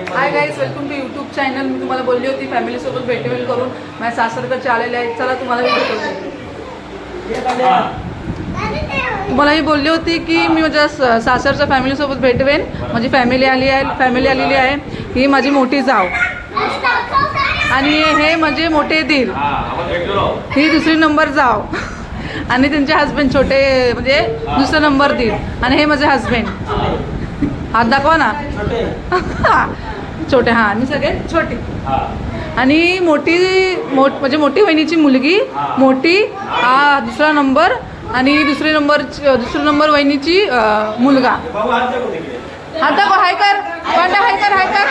High guys, welcome to YouTube channel. मी तुम्हाला बोलली होती फॅमिलीसोबत भेटवेल करून माझ्या सासरकडचे आलेले आहेत. चला तुम्हाला मी भेटवते. तुम्हाला मी बोलली होती की मी माझ्या सासरच्या फॅमिलीसोबत भेटवेन. माझी फॅमिली आलेली आहे. ही माझी मोठी जाव आणि हे माझे मोठे दीर. ही दुसरी नंबर जाव आणि त्यांचे हस्बंड छोटे म्हणजे दुसरा नंबर दीर. आणि हे माझे हस्बंड. हात दाखवा ना. छोटे. हां, मी सगळे छोटे. आणि म्हणजे मोठी वहिनीची मुलगी मोठी, हा दुसरा नंबर. आणि दुसरा नंबर वहिनीची मुलगा. हात दाखवा. हाय कर पांडा, हाय कर.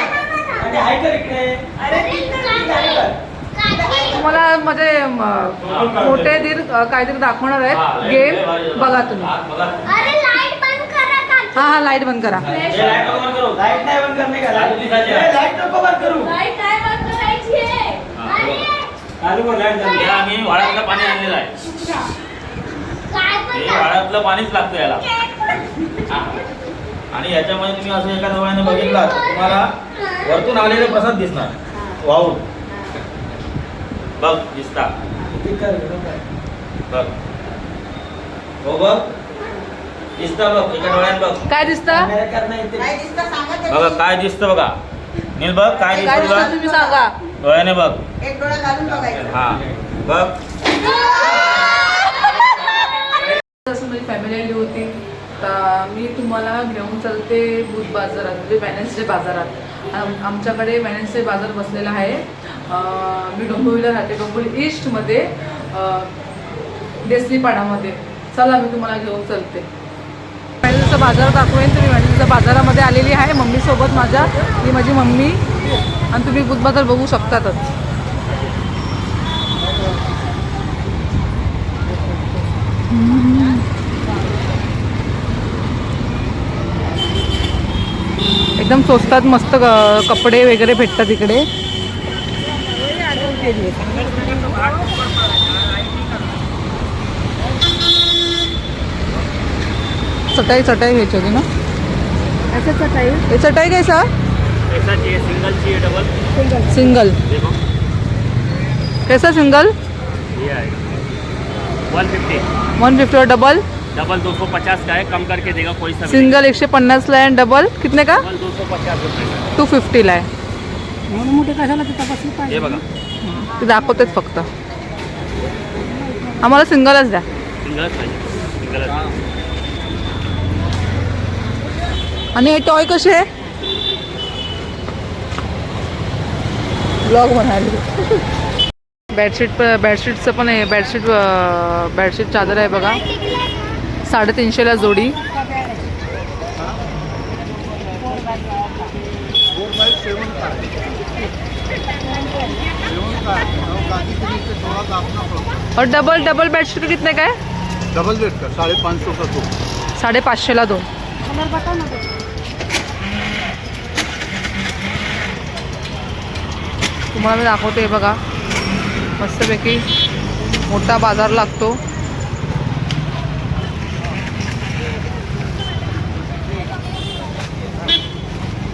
तुम्हाला माझे मोठे दीर काहीतरी दाखवणार आहेत. गेम बघा तुम्ही. हाँ, लाइट बंद करा. लाइट नहीं बंद करने का. लाइट नको बंद करू. लाइट नाही बंद करायची आहे. चालू कर. लाइट बंद. या आम्ही वाळातलं पाणी आणलेलं आहे. हे वाळातलं पाणीच लागतं याला. आणि याच्यामध्ये तुम्ही असं एका डोळ्याने बघितलं तर तुम्हाला वरतून आलेले प्रसाद दिसणार वाहून. बघ दिसता. बघ हो बघ दिसतं. बघ एका डोळ्यात बघ. काय दिसतं? बघा काय दिसतं बघा. नील बघ काय दिसतं बघ. तुम्ही सांगा. डोळ्याने बघ. एक डोळा घालून बघायचं. हा बघ. जसं माझी फॅमिली आली होती तर मी तुम्हाला घेऊन चालते बुध बाजारात म्हणजे वेडनेसडे बाजारात. आमच्याकडे वेडनेसडे बाजार बसलेला आहे. मी डोंबिवलीला राहते. डोंबिवली ईस्टमध्ये देसलीपाडामध्ये. चला मी तुम्हाला घेऊन चालते. वेडनेसचा बाजार दाखवेन. तुम्ही वेडनेसच्या बाजारामध्ये आलेली आहे मम्मीसोबत माझ्या. ही माझी मम्मी. आणि तुम्ही बुध बाजार बघू शकतातच. एकदम स्वस्तात मस्त कपडे वगैरे भेटतात इकडे. चटाई घ्यायची होती ना. ये चटाई कैसा? ऐसा चाहिए सिंगल चाहिए डबल? सिंगल. देखो कैसा सिंगल? ये है 150. 150 और डबल? डबल 250 का है. कम करके देगा कोई सा. सिंगल 150 ला आहे. डबल कितने का? डबल 250 रुपये का. 250 ला आहे. हे बघा ते दाखवतेच फक्त. आम्हाला सिंगलच द्या. सिंगलच पाहिजे. सिंगलच. आणि हे टॉय कसे? ब्लॉग बनायला. बेडशीटचं पण आहे. बेडशीट चादर आहे बघा. 350 ला जोडी. और डबल बेडशीट कितने का है? डबल बेड का 550 का 2. 550 ला 2. तुम्हाला मी दाखवते बघा. मस्तपैकी मोठा बाजार लागतो.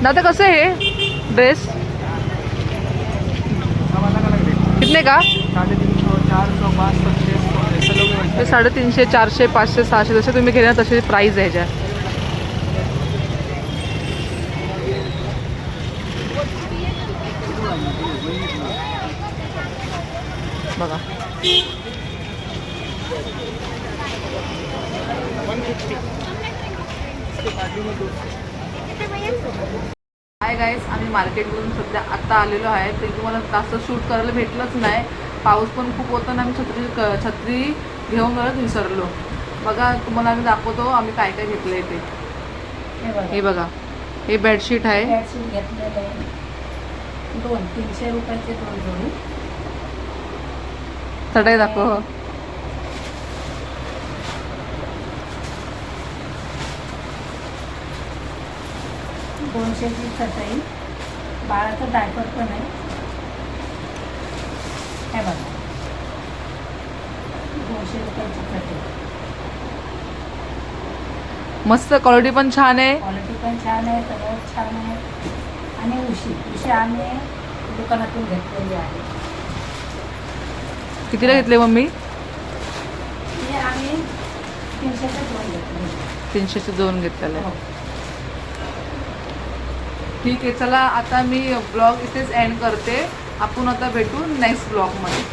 दादा कसं आहे ड्रेस? कितने का? 350, 400, 500, 600 जसे तुम्ही घेणार तसे प्राईस आहे ह्याच्या. बघा. हाय गाईज, आम्ही मार्केटवरून सध्या आत्ता आलेलो आहे. ते तुम्हाला जास्त शूट करायला भेटलंच नाही. पाऊस पण खूप होता ना. आम्ही छत्री घेऊन गरज विसरलो. बघा तुम्हाला आम्ही दाखवतो आम्ही काय काय घेतलं आहे ते. हे बघा. हे बेडशीट आहे. बेडशीट घेतलेलं आहे. 300 रुपयाचे 2 जोडी. चटाई दाखव. ची चटाई. बाळाचं डायपर पण आहे. हे बघा 200 रुपयाची चटाई. मस्त क्वालिटी पण छान आहे. क्वालिटी पण छान आहे, सगळं छान आहे. आणि उशी आम्ही दुकानातून घेतलेली आहे. कितीला घेतले मम्मी? हे आम्ही 300चे 2 घेतले. 300चे 2 घेतलेले. हो. ठीक आहे, चला आता मी ब्लॉग इथेच एंड करते. आपण आता भेटू नेक्स्ट ब्लॉगमध्ये.